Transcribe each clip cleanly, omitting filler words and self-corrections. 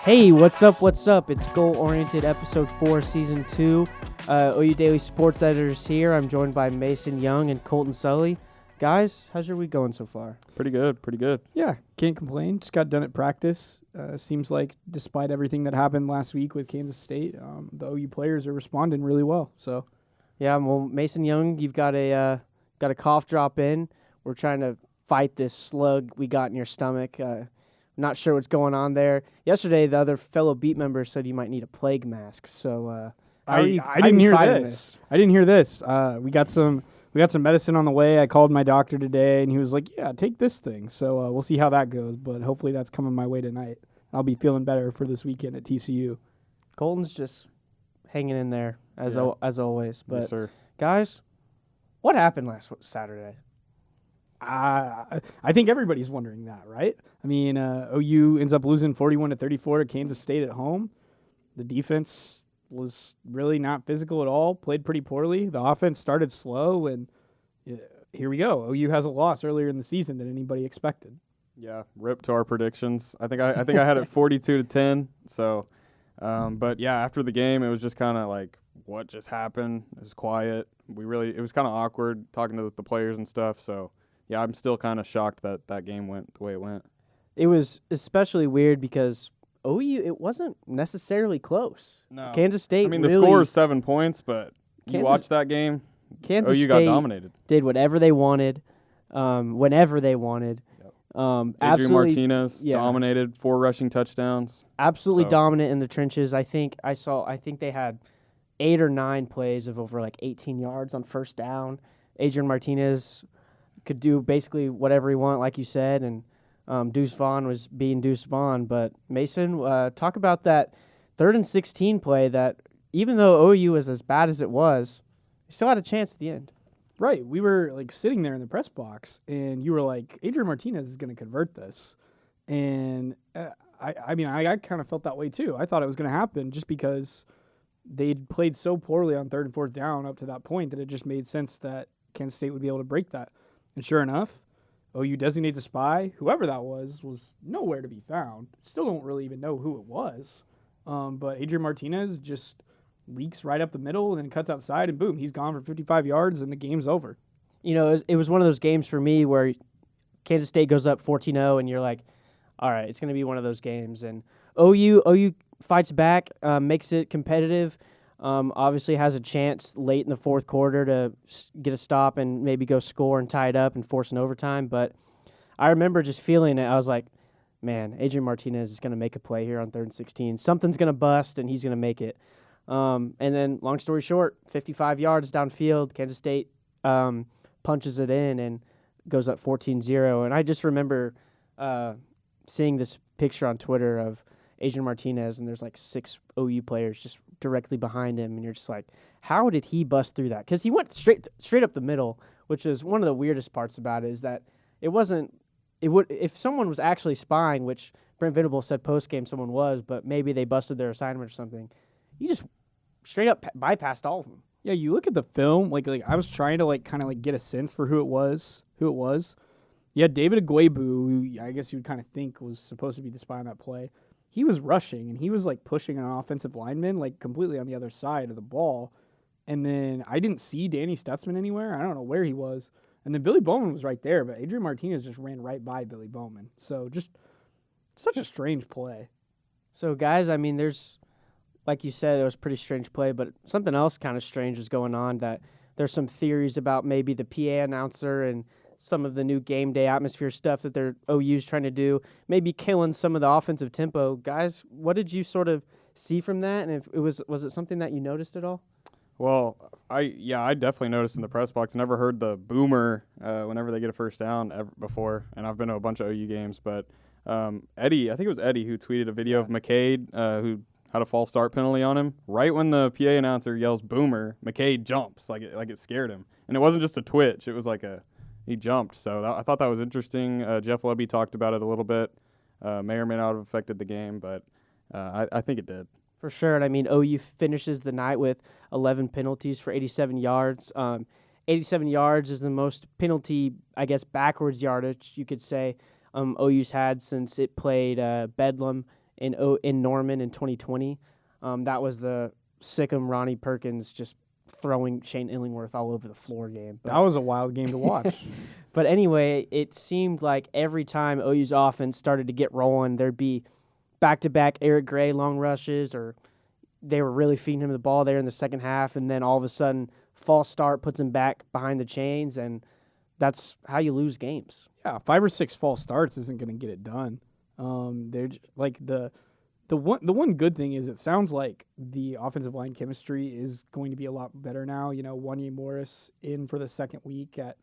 Hey, what's up? What's up? It's Goal Oriented Episode 4, Season 2. OU Daily Sports Editors here. I'm joined by Mason Young and Colton Sulley. Guys, how's your week going so far? Pretty good, pretty good. Yeah, can't complain. Just got done at practice. Seems like despite everything that happened last week with Kansas State, the OU players are responding really well. So, Yeah, well, Mason Young, you've got a cough drop in. We're trying to fight this slug we got in your stomach. Not sure what's going on there. Yesterday, the other fellow beat member said you might need a plague mask. So, I didn't hear this. I didn't hear this. We got some medicine on the way. I called my doctor today, and he was like, "Yeah, take this thing." So we'll see how that goes. But hopefully, that's coming my way tonight. I'll be feeling better for this weekend at TCU. Colton's just hanging in there as Yeah. as always. But Yes, sir. guys, what happened last Saturday? I think everybody's wondering that, right? I mean, OU ends up losing 41-34 to Kansas State at home. The defense was really not physical at all, played pretty poorly. The offense started slow, and here we go. OU has a loss earlier in the season than anybody expected. Yeah, rip to our predictions. I think I had it 42-10. So, but yeah, after the game, it was just kind of like, what just happened? It was quiet. It was kind of awkward talking to the players and stuff. So, yeah, I'm still kind of shocked that game went the way it went. It was especially weird because OU, it wasn't necessarily close. No, Kansas State. I mean, the really, score is 7 points, but you Kansas- watch that game. Kansas OU State got dominated. did whatever they wanted, whenever they wanted. Yep. Adrian Adrian Martinez yeah. dominated, 4 rushing touchdowns. Absolutely So- dominant in the trenches. I think they had 8 or 9 plays of over like 18 yards on first down. Adrian Martinez could do basically whatever he wanted, like you said, and Deuce Vaughn was being Deuce Vaughn. But Mason, talk about that 3rd and 16 play that even though OU was as bad as it was, they still had a chance at the end. Right. We were like sitting there in the press box, and you were like, Adrian Martinez is going to convert this. And I kind of felt that way too. I thought it was going to happen just because they'd played so poorly on 3rd and 4th down up to that point that it just made sense that Kansas State would be able to break that. And sure enough, OU designates a spy. Whoever that was nowhere to be found. Still don't really even know who it was. But Adrian Martinez just leaks right up the middle and then cuts outside, and boom, he's gone for 55 yards, and the game's over. You know, it was one of those games for me where Kansas State goes up 14-0, and you're like, all right, it's going to be one of those games. And OU fights back, makes it competitive, obviously has a chance late in the 4th quarter to get a stop and maybe go score and tie it up and force an overtime. But I remember just feeling it. I was like, man, Adrian Martinez is going to make a play here on 3rd and 16. Something's going to bust, and he's going to make it. And then, long story short, 55 yards downfield, Kansas State punches it in and goes up 14-0. And I just remember seeing this picture on Twitter of Adrian Martinez, and there's like 6 OU players just directly behind him, and you're just like, how did he bust through that? Because he went straight up the middle, which is one of the weirdest parts about it, is that if someone was actually spying, which Brent Venable said post-game someone was, but maybe they busted their assignment or something, you just straight up bypassed all of them. Yeah, you look at the film, like I was trying to kind of get a sense for who it was. You had David Agwebu, who I guess you would kind of think was supposed to be the spy on that play. He was rushing, and he was pushing an offensive lineman completely on the other side of the ball. And then I didn't see Danny Stutzman anywhere. I don't know where he was. And then Billy Bowman was right there, but Adrian Martinez just ran right by Billy Bowman. So just such a strange play. So, guys, I mean, there's, like you said, it was a pretty strange play, but something else kind of strange was going on, that there's some theories about maybe the PA announcer and some of the new game day atmosphere stuff that their OU's trying to do, maybe killing some of the offensive tempo. Guys, what did you sort of see from that? And if it was it something that you noticed at all? Well, I definitely noticed in the press box. Never heard the boomer whenever they get a first down before, and I've been to a bunch of OU games. But Eddie, I think it was Eddie who tweeted a video of McCade who had a false start penalty on him. Right when the PA announcer yells "boomer," McCade jumps like it scared him, and it wasn't just a twitch; it was he jumped. So I thought that was interesting. Jeff Lebby talked about it a little bit. May or may not have affected the game, but I think it did. For sure. And I mean, OU finishes the night with 11 penalties for 87 yards. 87 yards is the most penalty, I guess, backwards yardage, you could say, OU's had since it played Bedlam in Norman in 2020. That was the Sick'em Ronnie Perkins just throwing Shane Illingworth all over the floor game. That was a wild game to watch. But anyway, it seemed like every time OU's offense started to get rolling, there'd be back-to-back Eric Gray long rushes, or they were really feeding him the ball there in the second half, and then all of a sudden, false start puts him back behind the chains, and that's how you lose games. Yeah, 5 or 6 false starts isn't going to get it done. Like the one good thing is it sounds like the offensive line chemistry is going to be a lot better now. You know, Wanye Morris in for the second week at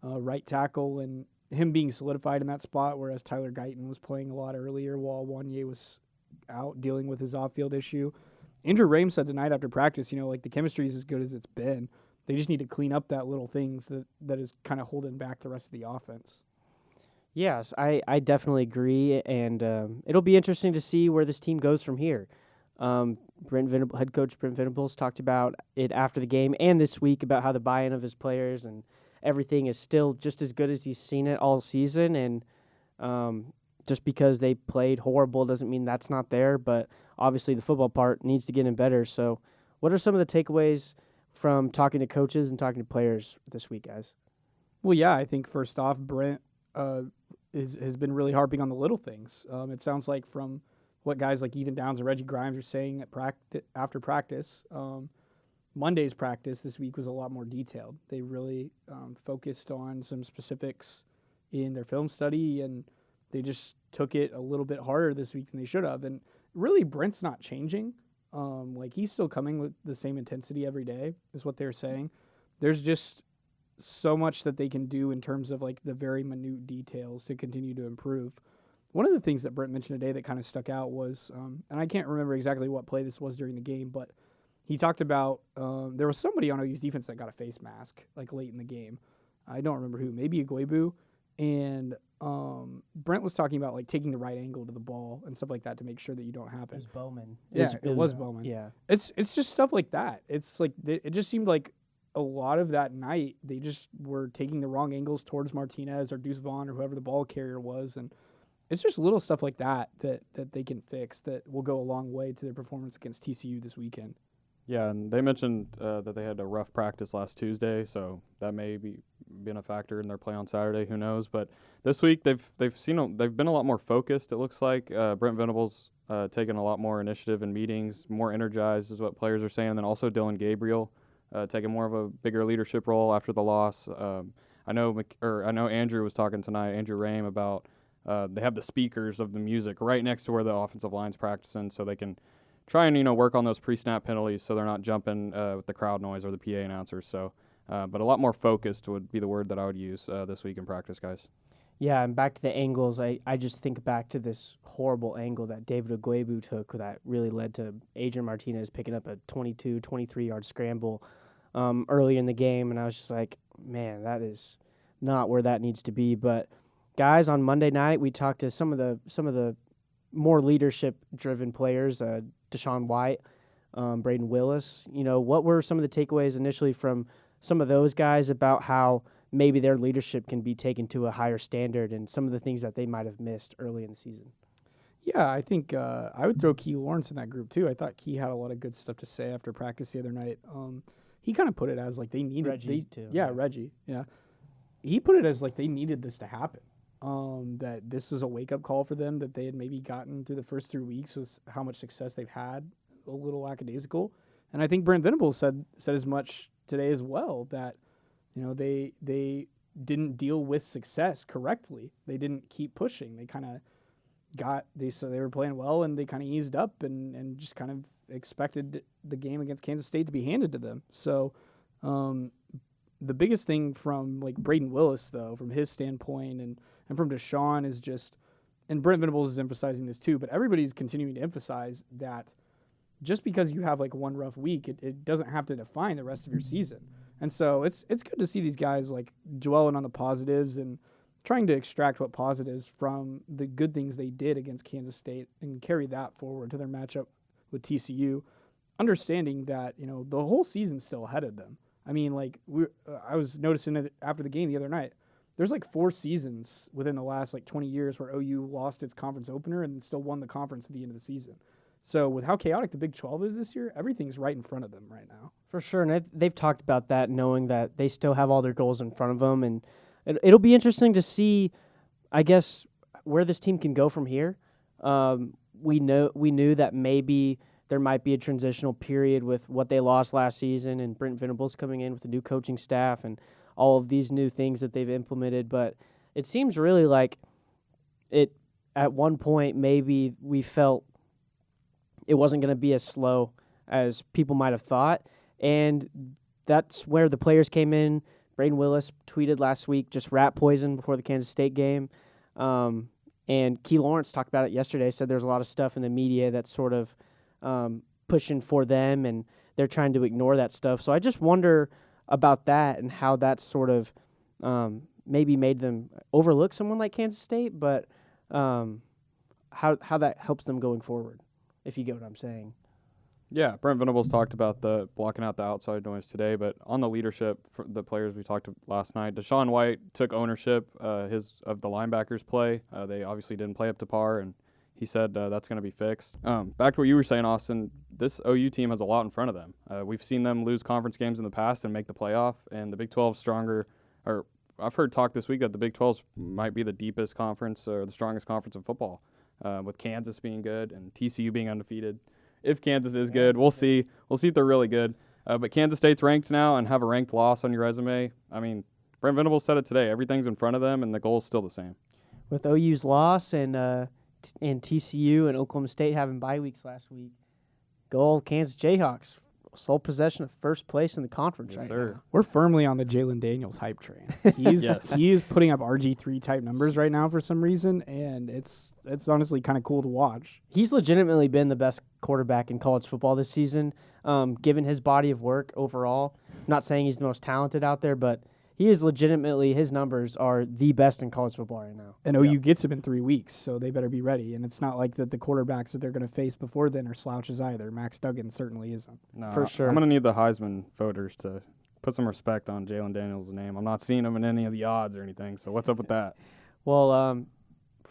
right tackle, and him being solidified in that spot, whereas Tyler Guyton was playing a lot earlier while Wanye was out dealing with his off-field issue. Andrew Rame said tonight after practice, you know, like the chemistry is as good as it's been. They just need to clean up that little things that is kind of holding back the rest of the offense. Yes, I definitely agree, and it'll be interesting to see where this team goes from here. Head coach Brent Venables talked about it after the game and this week about how the buy-in of his players and everything is still just as good as he's seen it all season, and just because they played horrible doesn't mean that's not there, but obviously the football part needs to get in better. So what are some of the takeaways from talking to coaches and talking to players this week, guys? Well, yeah, I think first off, Brent has been really harping on the little things. It sounds like from what guys like Ethan Downs and Reggie Grimes are saying at after practice, Monday's practice this week was a lot more detailed. They really focused on some specifics in their film study, and they just took it a little bit harder this week than they should have. And really, Brent's not changing. Like, he's still coming with the same intensity every day, is what they're saying. There's just so much that they can do in terms of, like, the very minute details to continue to improve. One of the things that Brent mentioned today that kind of stuck out was, and I can't remember exactly what play this was during the game, but he talked about there was somebody on OU's defense that got a face mask, like, late in the game. I don't remember who, maybe Iguebu. And Brent was talking about, like, taking the right angle to the ball and stuff like that to make sure that you don't happen. It was Bowman. It was Bowman. Yeah. It's just stuff like that. It's like it just seemed like a lot of that night they just were taking the wrong angles towards Martinez or Deuce Vaughn or whoever the ball carrier was, and it's just little stuff like that they can fix that will go a long way to their performance against TCU this weekend. Yeah, and they mentioned that they had a rough practice last Tuesday, so that may be been a factor in their play on Saturday. Who knows? But this week they've been a lot more focused. It looks like Brent Venables taking a lot more initiative in meetings, more energized is what players are saying. And then also Dylan Gabriel taking more of a bigger leadership role after the loss. I know Andrew was talking tonight, Andrew Rame, about they have the speakers of the music right next to where the offensive line's practicing, so they can try and work on those pre-snap penalties so they're not jumping with the crowd noise or the PA announcers. So, but a lot more focused would be the word that I would use this week in practice, guys. Yeah, and back to the angles, I just think back to this horrible angle that David Iguebu took that really led to Adrian Martinez picking up a 22, 23-yard scramble early in the game, and I was just like, man, that is not where that needs to be. But guys, on Monday night we talked to some of the more leadership-driven players, Deshaun White, Braden Willis. What were some of the takeaways initially from some of those guys about how maybe their leadership can be taken to a higher standard and some of the things that they might have missed early in the season? Yeah, I think I would throw Key Lawrence in that group too. I thought Key had a lot of good stuff to say after practice the other night. He kind of put it as like they needed Reggie too. Yeah, Reggie. Yeah, he put it as like they needed this to happen. That this was a wake-up call for them, that they had maybe gotten through the first 3 weeks with how much success they've had, a little lackadaisical. And I think Brent Venables said as much today as well, that they didn't deal with success correctly. They didn't keep pushing. They kind of so they were playing well, and they kind of eased up and just kind of expected the game against Kansas State to be handed to them. So the biggest thing from like Braden Willis, though, from his standpoint and from Deshaun is just, and Brent Venables is emphasizing this too, but everybody's continuing to emphasize that just because you have like one rough week, it doesn't have to define the rest of your season. And so it's good to see these guys like dwelling on the positives and trying to extract what positives from the good things they did against Kansas State and carry that forward to their matchup with TCU, understanding that, the whole season's still ahead of them. I mean, like I was noticing it after the game the other night. there's like 4 seasons within the last like 20 years where OU lost its conference opener and still won the conference at the end of the season. So with how chaotic the Big 12 is this year, everything's right in front of them right now. For sure, and they've talked about that, knowing that they still have all their goals in front of them, and it'll be interesting to see, I guess, where this team can go from here. We knew that maybe there might be a transitional period with what they lost last season, and Brent Venables coming in with a new coaching staff and all of these new things that they've implemented. But it seems really like it. At one point, maybe we felt it wasn't going to be as slow as people might have thought. And that's where the players came in. Braden Willis tweeted last week just rat poison before the Kansas State game. And Key Lawrence talked about it yesterday, said there's a lot of stuff in the media that's sort of pushing for them, and they're trying to ignore that stuff. So I just wonder about that and how that sort of maybe made them overlook someone like Kansas State, but how that helps them going forward, if you get what I'm saying. Yeah, Brent Venables talked about the blocking out the outside noise today, but on the leadership for the players we talked to last night, Deshaun White took ownership of the linebackers play. They obviously didn't play up to par, and he said that's going to be fixed. Back to what you were saying, Austin, this OU team has a lot in front of them. We've seen them lose conference games in the past and make the playoff, and the Big 12's stronger. Or I've heard talk this week that the Big 12 might be the deepest conference or the strongest conference in football, with Kansas being good and TCU being undefeated. If Kansas is good, we'll see. We'll see if they're really good. But Kansas State's ranked now, and have a ranked loss on your resume. I mean, Brent Venables said it today. Everything's in front of them, and the goal is still the same. With OU's loss and TCU and Oklahoma State having bye weeks last week, goal Kansas Jayhawks, sole possession of first place in the conference Yes, right sir. now. We're firmly on the Jalen Daniels hype train. He is putting up RG3 type numbers right now for some reason, and it's honestly kind of cool to watch. He's legitimately been the best quarterback in college football this season, given his body of work overall. I'm not saying he's the most talented out there, but he is legitimately, his numbers are the best in college football right now. And OU gets him in 3 weeks, so they better be ready. And it's not like that the quarterbacks that they're going to face before then are slouches either. Max Duggan certainly isn't. No, For sure. I'm going to need the Heisman voters to put some respect on Jalen Daniels' name. I'm not seeing him in any of the odds or anything, so what's up with that? Well,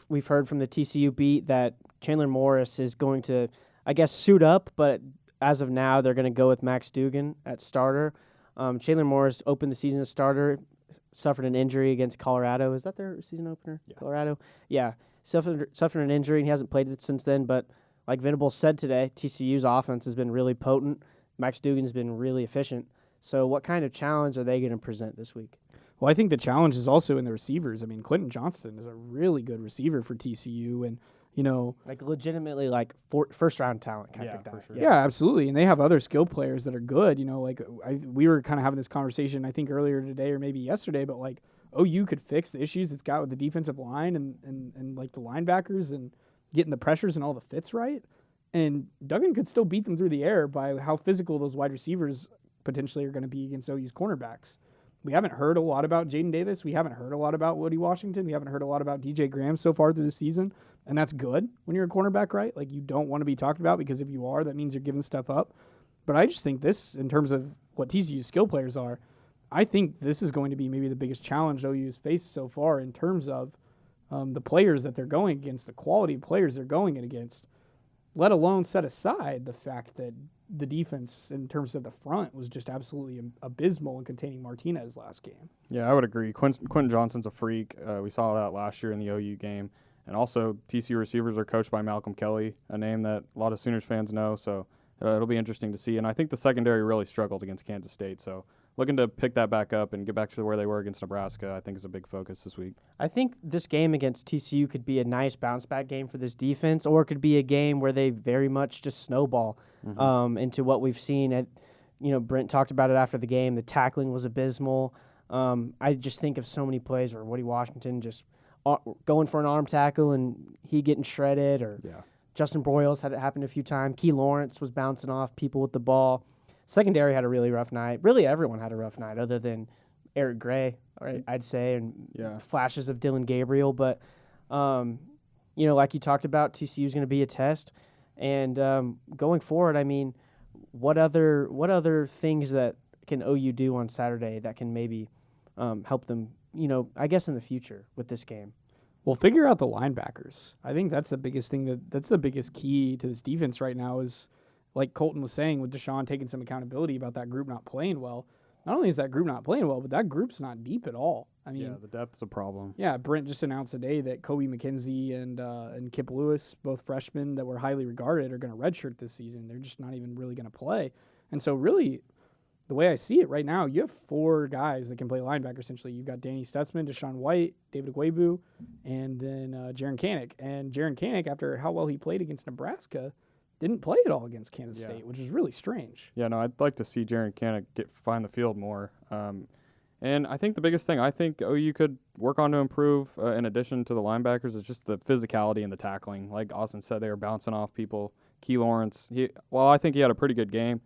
we've heard from the TCU beat that Chandler Morris is going to, I guess, suit up, but as of now, they're going to go with Max Duggan at starter. Chandler Morris opened the season as starter, suffered an injury against Colorado. Is that their season opener? Yeah. Colorado? Yeah. Suffered an injury, and he hasn't played it since then. But like Venables said today, TCU's offense has been really potent. Max Duggan's been really efficient. So what kind of challenge are they going to present this week? Well, I think the challenge is also in the receivers. I mean, Quentin Johnston is a really good receiver for TCU, and like legitimately like first round talent kind of guy. for sure. yeah, absolutely. And they have other skill players that are good. We were kind of having this conversation, I think, earlier today or maybe yesterday, but like OU could fix the issues it's got with the defensive line and like the linebackers and getting the pressures and all the fits right. And Duggan could still beat them through the air by how physical those wide receivers potentially are going to be against OU's cornerbacks. We haven't heard a lot about Jaden Davis. We haven't heard a lot about Woody Washington. We haven't heard a lot about DJ Graham so far through the season. And that's good when you're a cornerback, right? Like, you don't want to be talked about, because if you are, that means you're giving stuff up. But I just think this, in terms of what TCU's skill players are, I think this is going to be maybe the biggest challenge OU's faced so far in terms of the players that they're going against, the quality of players they're going against, let alone set aside the fact that the defense in terms of the front was just absolutely abysmal in containing Martinez last game. Yeah, I would agree. Quentin Johnston's a freak. We saw that last year in the OU game. And also, TCU receivers are coached by Malcolm Kelly, a name that a lot of Sooners fans know. So it'll be interesting to see. And I think the secondary really struggled against Kansas State. So looking to pick that back up and get back to where they were against Nebraska, I think is a big focus this week. I think this game against TCU could be a nice bounce-back game for this defense, or it could be a game where they very much just snowball into what we've seen. Brent talked about it after the game. The tackling was abysmal. I just think of so many plays where Woody Washington just going for an arm tackle and he getting shredded, or Justin Broyles had it happen a few times. Key Lawrence was bouncing off people with the ball. Secondary had a really rough night. Really, everyone had a rough night other than Eric Gray, I'd say, and flashes of Dylan Gabriel. But, like you talked about, TCU is going to be a test. And going forward, I mean, what other things that can OU do on Saturday that can maybe help them I guess in the future with this game. Well, figure out the linebackers. I think that's the biggest thing. That's the biggest key to this defense right now is, like Colton was saying, with Deshaun taking some accountability about that group not playing well. Not only is that group not playing well, but that group's not deep at all. I mean, yeah, the depth's a problem. Yeah, Brent just announced today that Kobe McKenzie and Kip Lewis, both freshmen that were highly regarded, are going to redshirt this season. They're just not even really going to play. And so really, the way I see it right now, you have 4 guys that can play linebacker essentially. You've got Danny Stutzman, Deshaun White, David Agwebu, and then Jaron Kanik. And Jaron Kanik, after how well he played against Nebraska, didn't play at all against Kansas State, which is really strange. Yeah, no, I'd like to see Jaron Kanik find the field more. And I think the biggest thing I think OU could work on to improve, in addition to the linebackers, is just the physicality and the tackling. Like Austin said, they were bouncing off people. Key Lawrence, I think he had a pretty good game.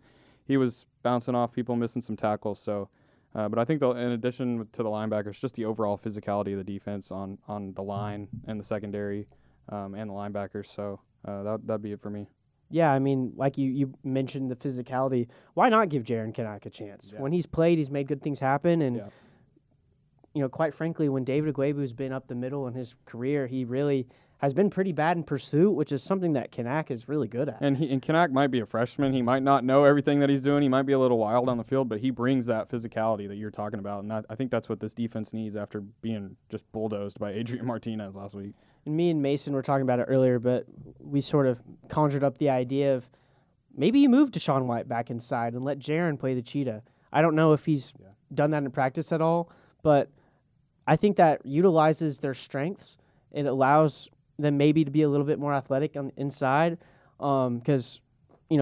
He was bouncing off people, missing some tackles. So, but I think in addition to the linebackers, just the overall physicality of the defense on the line and the secondary, and the linebackers. So that'd be it for me. Yeah, I mean, like you mentioned the physicality. Why not give Jaron Kanak a chance? Yeah. When he's played, he's made good things happen. And, quite frankly, when David Agwebu's been up the middle in his career, he really has been pretty bad in pursuit, which is something that Kanak is really good at. And Kanak might be a freshman. He might not know everything that he's doing. He might be a little wild on the field, but he brings that physicality that you're talking about. And I think that's what this defense needs after being just bulldozed by Adrian Martinez last week. And me and Mason were talking about it earlier, but we sort of conjured up the idea of maybe you move Deshaun White back inside and let Jaron play the cheetah. I don't know if he's done that in practice at all, but I think that utilizes their strengths. It allows them maybe to be a little bit more athletic on the inside, because,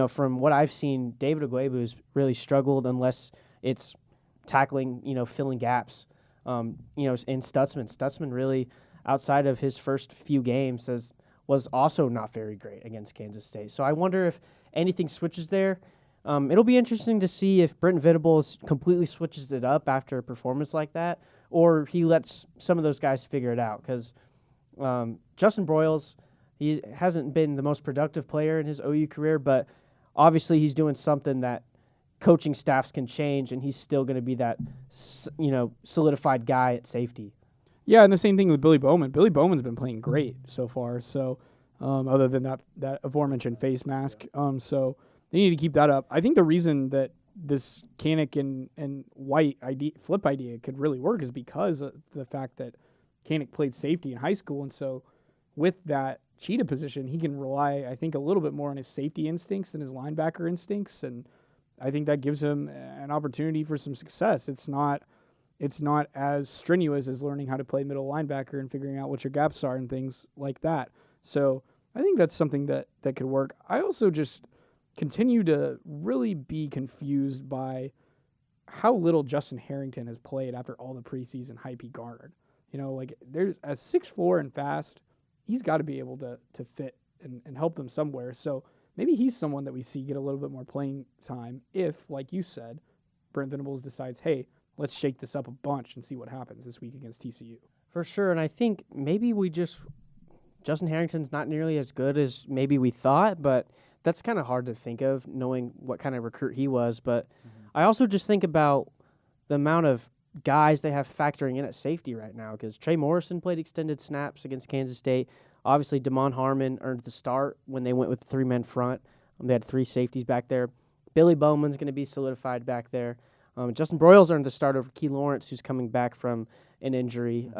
from what I've seen, David Agwebu's really struggled unless it's tackling, filling gaps. And Stutzman really, outside of his first few games, was also not very great against Kansas State. So I wonder if anything switches there. It'll be interesting to see if Brent Venables completely switches it up after a performance like that, or he lets some of those guys figure it out. Because Justin Broyles, he hasn't been the most productive player in his OU career, but obviously he's doing something that coaching staffs can change, and he's still going to be that, solidified guy at safety. Yeah, and the same thing with Billy Bowman. Billy Bowman's been playing great so far. So, other than that aforementioned face mask, so they need to keep that up. I think the reason that this Kanik and White flip idea could really work is because of the fact that Kanik played safety in high school, and so with that cheetah position, he can rely, I think, a little bit more on his safety instincts than his linebacker instincts, and I think that gives him an opportunity for some success. It's not as strenuous as learning how to play middle linebacker and figuring out what your gaps are and things like that. So I think that's something that could work. I also just continue to really be confused by how little Justin Harrington has played after all the preseason hype he garnered. There's as 6'4" and fast, he's got to be able to fit and help them somewhere. So maybe he's someone that we see get a little bit more playing time if, like you said, Brent Venables decides, hey, let's shake this up a bunch and see what happens this week against TCU. For sure, and I think maybe Justin Harrington's not nearly as good as maybe we thought, but that's kind of hard to think of knowing what kind of recruit he was. But I also just think about the amount of guys they have factoring in at safety right now, because Trey Morrison played extended snaps against Kansas State. Obviously, Damon Harmon earned the start when they went with the 3-man front. They had 3 safeties back there. Billy Bowman's going to be solidified back there. Justin Broyles earned the start over Key Lawrence, who's coming back from an injury.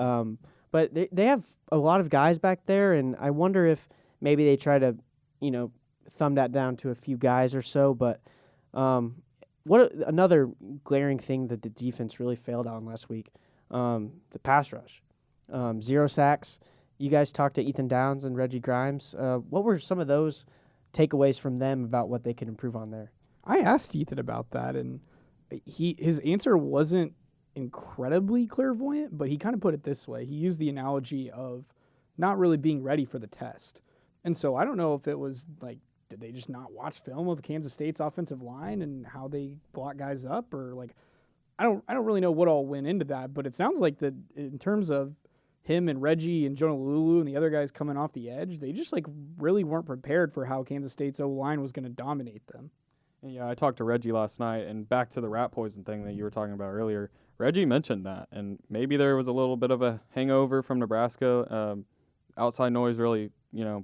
But they have a lot of guys back there, and I wonder if maybe they try to, thumb that down to a few guys or so. But another glaring thing that the defense really failed on last week, the pass rush. 0 sacks. You guys talked to Ethan Downs and Reggie Grimes. What were some of those takeaways from them about what they could improve on there? I asked Ethan about that, and his answer wasn't incredibly clairvoyant, but he kind of put it this way. He used the analogy of not really being ready for the test. And so I don't know if it was like, did they just not watch film of Kansas State's offensive line and how they block guys up, or like, I don't really know what all went into that, but it sounds like that in terms of him and Reggie and Jonah Lulu and the other guys coming off the edge, they just like really weren't prepared for how Kansas State's O-line was going to dominate them. Yeah, I talked to Reggie last night, and back to the rat poison thing that you were talking about earlier. Reggie mentioned that, and maybe there was a little bit of a hangover from Nebraska. Outside noise really,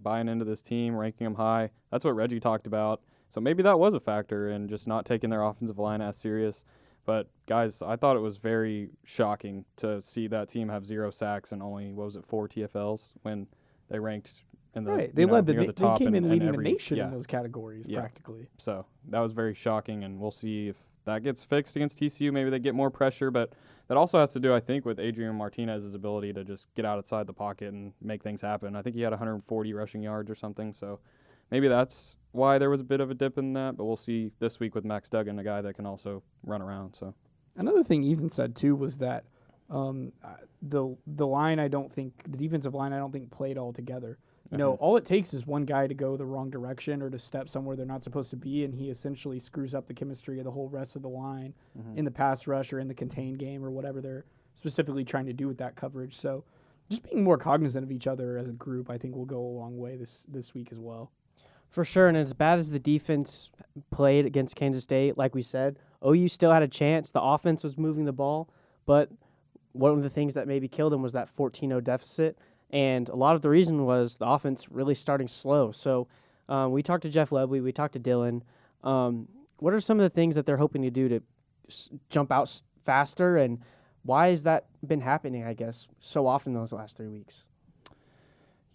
buying into this team, ranking them high. That's what Reggie talked about. So maybe that was a factor in just not taking their offensive line as serious. But, guys, I thought it was very shocking to see that team have 0 sacks and only, 4 TFLs when they ranked in the Right. They led near the top. They came in leading every, the nation yeah. in those categories practically. So that was very shocking, and we'll see if that gets fixed against TCU. Maybe they get more pressure, but that also has to do, I think, with Adrian Martinez's ability to just get outside the pocket and make things happen. I think he had 140 rushing yards or something, so maybe that's why there was a bit of a dip in that, but we'll see this week with Max Duggan, a guy that can also run around. So another thing Ethan said too was that the line the defensive line I don't think played all together. All it takes is one guy to go the wrong direction or to step somewhere they're not supposed to be, and he essentially screws up the chemistry of the whole rest of the line in the pass rush or in the contained game or whatever they're specifically trying to do with that coverage. So just being more cognizant of each other as a group, I think, will go a long way this week as well. For sure, and as bad as the defense played against Kansas State, like we said, OU still had a chance. The offense was moving the ball, but one of the things that maybe killed them was that 14-0 deficit, and a lot of the reason was the offense really starting slow. So we talked to Jeff Lebley, we talked to Dylan. What are some of the things that they're hoping to do to jump out faster, and why has that been happening, I guess, so often those last 3 weeks?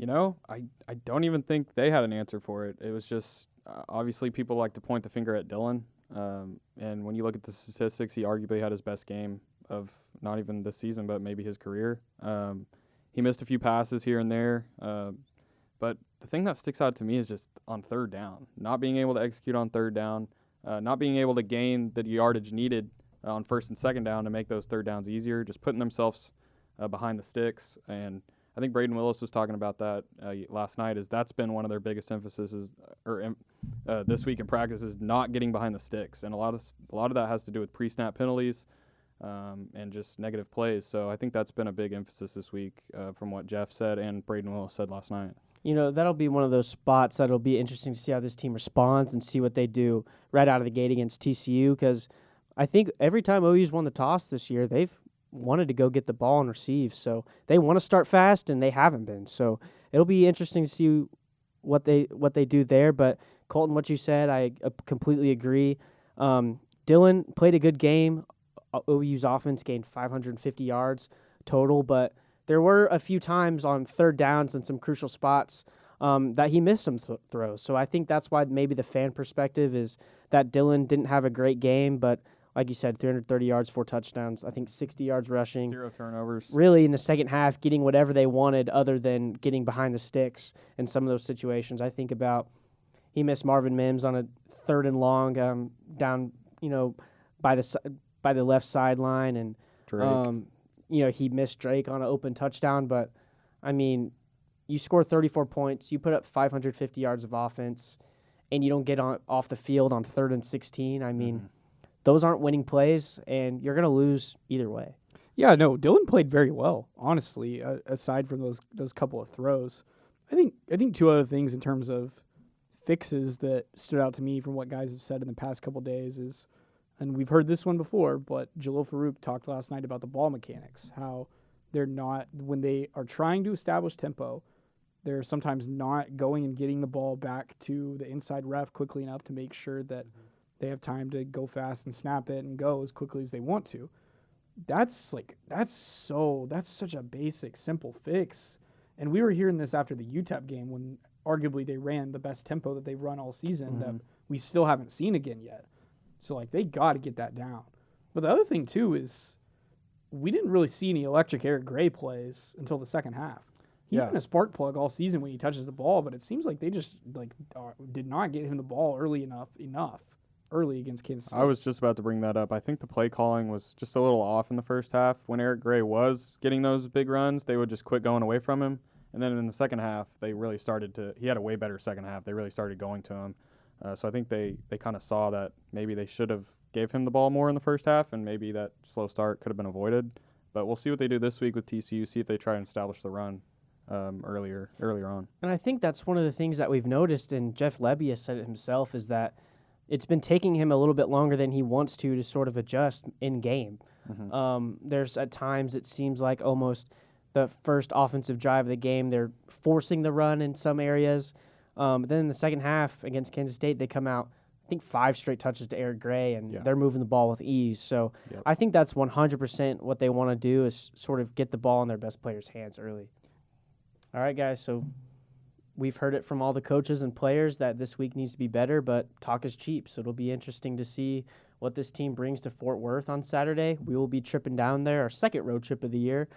I don't even think they had an answer for it. It was just obviously people like to point the finger at Dylan. And when you look at the statistics, he arguably had his best game of not even this season, but maybe his career. He missed a few passes here and there. But the thing that sticks out to me is just on third down, not being able to execute on third down, not being able to gain the yardage needed on first and second down to make those third downs easier, just putting themselves behind the sticks. And I think Braden Willis was talking about that last night. That's been one of their biggest emphasis this week in practice is not getting behind the sticks, and a lot of that has to do with pre-snap penalties and just negative plays. So I think that's been a big emphasis this week from what Jeff said and Braden Willis said last night. That'll be one of those spots that'll be interesting to see how this team responds and see what they do right out of the gate against TCU, because I think every time OU's won the toss this year, they've wanted to go get the ball and receive. So they want to start fast, and they haven't been. So it'll be interesting to see what they do there. But Colton, what you said, I completely agree. Dylan played a good game. OU's offense gained 550 yards total, but there were a few times on third downs and some crucial spots that he missed some throws. So I think that's why maybe the fan perspective is that Dylan didn't have a great game, but like you said, 330 yards, 4 touchdowns, I think 60 yards rushing. 0 turnovers. Really, in the second half, getting whatever they wanted other than getting behind the sticks in some of those situations. I think about he missed Marvin Mims on a 3rd and long down, by the left sideline. And, Drake. he missed Drake on an open touchdown. But, I mean, you score 34 points, you put up 550 yards of offense, and you don't get off the field on 3rd and 16. I mean, those aren't winning plays, and you're going to lose either way. Yeah, no, Dylan played very well, honestly, aside from those couple of throws. I think 2 other things in terms of fixes that stood out to me from what guys have said in the past couple days is, and we've heard this one before, but Jalil Farouk talked last night about the ball mechanics, how they're not, when they are trying to establish tempo, they're sometimes not going and getting the ball back to the inside ref quickly enough to make sure that they have time to go fast and snap it and go as quickly as they want to. That's such a basic, simple fix. And we were hearing this after the UTEP game when arguably they ran the best tempo that they've run all season that we still haven't seen again yet. So, they got to get that down. But the other thing, too, is we didn't really see any electric Eric Gray plays until the second half. He's been a spark plug all season when he touches the ball, but it seems like they just, did not get him the ball early against Kansas State. I was just about to bring that up. I think the play calling was just a little off in the first half. When Eric Gray was getting those big runs, they would just quit going away from him. And then in the second half, they really started to – he had a way better second half. They really started going to him. So I think they kind of saw that maybe they should have gave him the ball more in the first half, and maybe that slow start could have been avoided. But we'll see what they do this week with TCU, see if they try and establish the run earlier on. And I think that's one of the things that we've noticed, and Jeff Lebby has said it himself, is that it's been taking him a little bit longer than he wants to sort of adjust in game. There's at times it seems like almost the first offensive drive of the game, they're forcing the run in some areas. But then in the second half against Kansas State, they come out, I think 5 straight touches to Eric Gray, and they're moving the ball with ease. So I think that's 100% what they want to do is sort of get the ball in their best players' hands early. All right, guys, so we've heard it from all the coaches and players that this week needs to be better, but talk is cheap, so it'll be interesting to see what this team brings to Fort Worth on Saturday. We will be tripping down there, our second road trip of the year.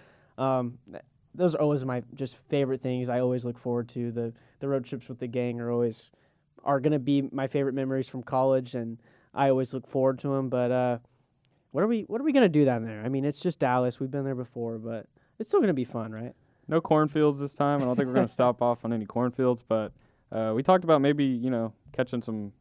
Those are always my just favorite things I always look forward to. The road trips with the gang are going to be my favorite memories from college, and I always look forward to them. But what are we going to do down there? I mean, it's just Dallas. We've been there before, but it's still going to be fun, right? No cornfields this time. I don't think we're going to stop off on any cornfields, but we talked about maybe, catching some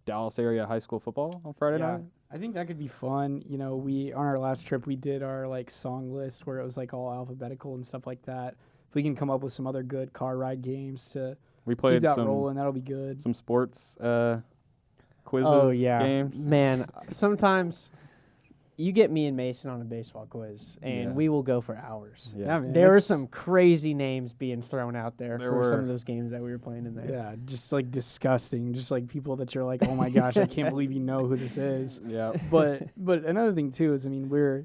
Dallas area high school football on Friday night. I think that could be fun. We on our last trip we did our song list where it was all alphabetical and stuff like that. If we can come up with some other good car ride games to keep that rolling, that'll be good. Some sports quizzes, games. Man, sometimes you get me and Mason on a baseball quiz, and we will go for hours. Yeah, man, there were some crazy names being thrown out there for were. some of those games that we were playing in there. Yeah, just disgusting. Just people that you're oh my gosh, I can't believe you know who this is. Yeah. But another thing too is, we're,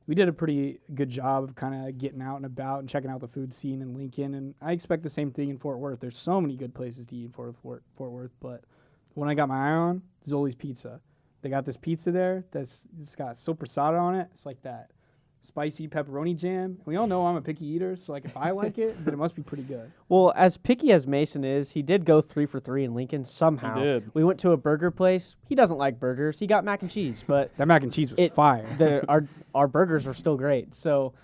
we did a pretty good job of kind of getting out and about and checking out the food scene in Lincoln, and I expect the same thing in Fort Worth. There's so many good places to eat in Fort Worth, but when I got my eye on Zoli's Pizza. They got this pizza there it's got sopressata on it. It's like that spicy pepperoni jam. We all know I'm a picky eater, so if I like it, then it must be pretty good. Well, as picky as Mason is, he did go 3 for 3 in Lincoln somehow. He did. We went to a burger place. He doesn't like burgers. He got mac and cheese, but that mac and cheese was fire. Our burgers were still great. So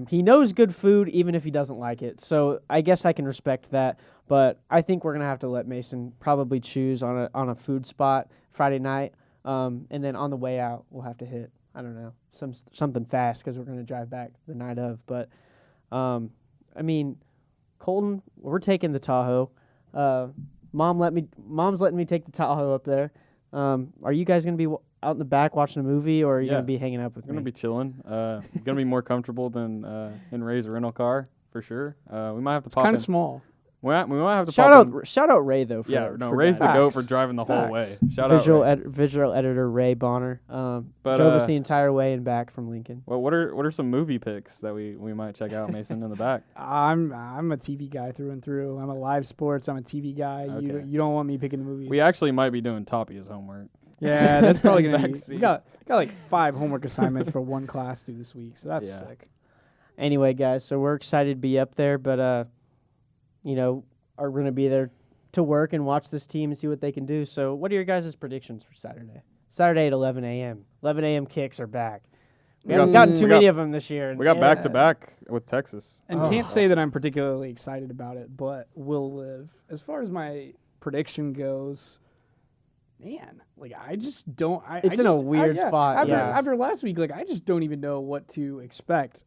he knows good food even if he doesn't like it. So I guess I can respect that. But I think we're gonna have to let Mason probably choose on a food spot Friday night. And then on the way out, we'll have to hit, I don't know, something fast because we're going to drive back the night of. But, Colton, we're taking the Tahoe. Mom's letting me take the Tahoe up there. Are you guys going to be out in the back watching a movie, or are you going to be hanging up with me? I'm going to be chilling. Going to be more comfortable than in Ray's rental car, for sure. We might have to pop in. It's kind of small. We might have to shout out Ray though. Ray's the GOAT for driving the whole way. Shout out Ray. Visual editor Ray Bonner. Drove us the entire way and back from Lincoln. Well, what are some movie picks that we might check out, Mason, in the back? I'm a TV guy through and through. I'm a live sports. I'm a TV guy. Okay. You don't want me picking the movies. We actually might be doing Toppy's homework. Yeah, that's probably gonna be. We got 5 homework assignments for one class due this week, so that's sick. Anyway, guys, so we're excited to be up there, but are going to be there to work and watch this team and see what they can do. So what are your guys' predictions for Saturday? Saturday at 11 a.m. 11 a.m. kicks are back. We haven't gotten too many of them this year. We got back-to-back with Texas. And can't say that I'm particularly excited about it, but will live. As far as my prediction goes, man, I just don't. It's in a weird spot. After last week, I just don't even know what to expect.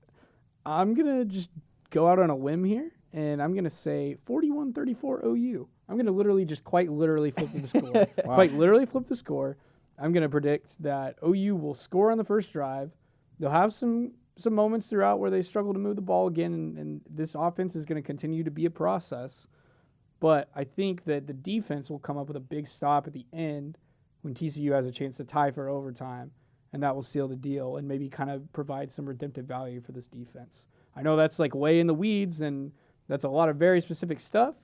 I'm going to just go out on a limb here. And I'm going to say 41-34 OU. I'm going to literally quite literally flip the score. Wow. Quite literally flip the score. I'm going to predict that OU will score on the first drive. They'll have some moments throughout where they struggle to move the ball again, and this offense is going to continue to be a process. But I think that the defense will come up with a big stop at the end when TCU has a chance to tie for overtime, and that will seal the deal and maybe kind of provide some redemptive value for this defense. I know that's way in the weeds, and that's a lot of very specific stuff,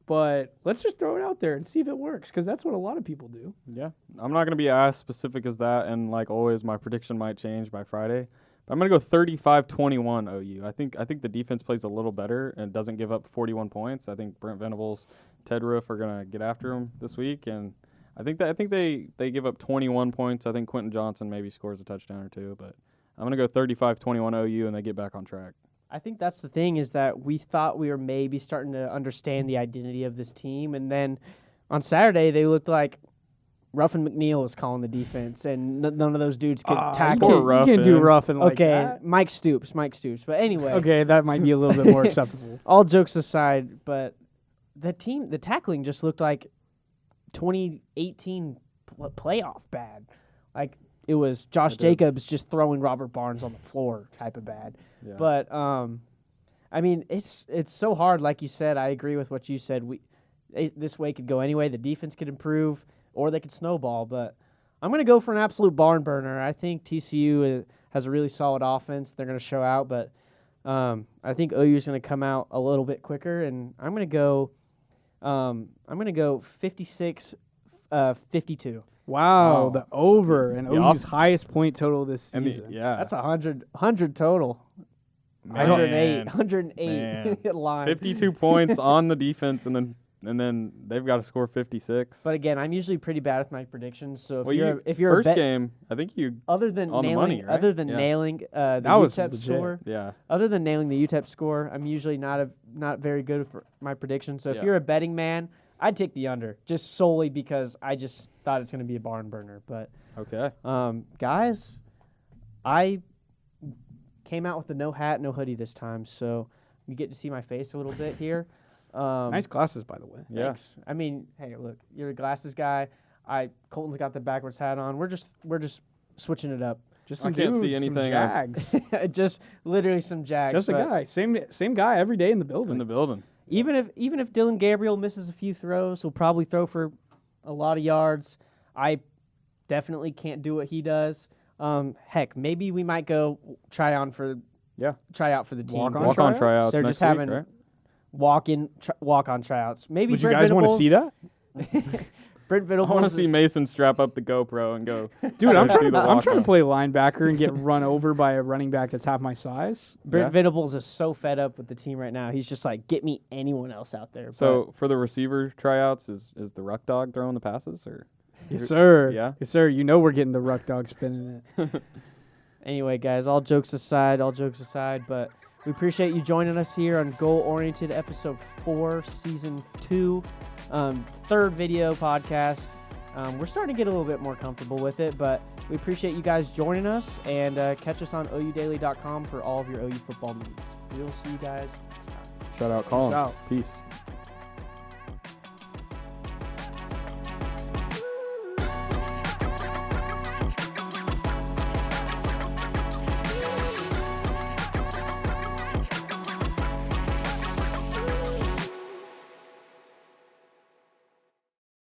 but let's just throw it out there and see if it works, because that's what a lot of people do. Yeah. I'm not going to be as specific as that, and like always, my prediction might change by Friday. But I'm going to go 35-21 OU. I think the defense plays a little better and doesn't give up 41 points. I think Brent Venables, Ted Roof are going to get after him this week, and I think they give up 21 points. I think Quentin Johnson maybe scores a touchdown or two, but I'm going to go 35-21 OU, and they get back on track. I think that's the thing, is that we thought we were maybe starting to understand the identity of this team, and then on Saturday they looked like Ruffin McNeil was calling the defense, and none of those dudes could tackle. You can't do Ruffin like that. Okay, Mike Stoops. But anyway. Okay, that might be a little bit more acceptable. All jokes aside, but the tackling just looked like 2018 playoff bad. Like it was Josh It did. Jacobs just throwing Robert Barnes on the floor type of bad. Yeah. But I mean, it's so hard. Like you said, I agree with what you said. This way could go anyway. The defense could improve, or they could snowball. But I'm going to go for an absolute barn burner. I think TCU has a really solid offense. They're going to show out, but I think OU is going to come out a little bit quicker, and I'm going to go. I'm going to go 56-52. Wow, the over and The OU's highest point total this And season. That's 100 total. Man. 108 line. 52 points on the defense, and then they've got to score 56. But again, I'm usually pretty bad with my predictions. So Well, if you're first a bet, game, I think you other than on the nailing money, right? other than Yeah. nailing the That was UTEP legit. score, yeah. other than nailing the UTEP score, I'm usually not very good with my predictions. So if Yeah. you're a betting man, I'd take the under just solely because I just thought it's going to be a barn burner. But Okay. guys, I came out with a no hat, no hoodie this time, so you get to see my face a little bit here. Nice glasses, by the way. Yeah. Thanks. I mean, hey, look, you're a glasses guy. Colton's got the backwards hat on. We're just switching it up. Just I some can't see dudes, some anything. Jags. Just literally some Jags. Just a but guy. Same guy every day in the building. In the building. Even if Dylan Gabriel misses a few throws, he'll probably throw for a lot of yards. I definitely can't do what he does. Heck, maybe we might go try out for the team. Walk-on Walk on tryouts. They're next just having week, right? walk-on tryouts. Maybe Would you Brent guys want to see Venables- that? Brent I Venables want to is- see Mason strap up the GoPro and go. Dude, I'm go trying do the I'm trying to walk-on. play linebacker and get run over by a running back that's half my size. Brent Yeah. Venables is so fed up with the team right now. He's just like, get me anyone else out there. So for the receiver tryouts, is the ruck dog throwing the passes or? Yes, sir. Yeah? Yes, sir. You know we're getting the ruck dog spinning it. But anyway, guys, all jokes aside, but we appreciate you joining us here on Goal Oriented Episode 4, Season 2, third video podcast. We're starting to get a little bit more comfortable with it, but we appreciate you guys joining us, and catch us on OUdaily.com for all of your OU football needs. We'll see you guys next time. Shout out, Colin. out. Peace.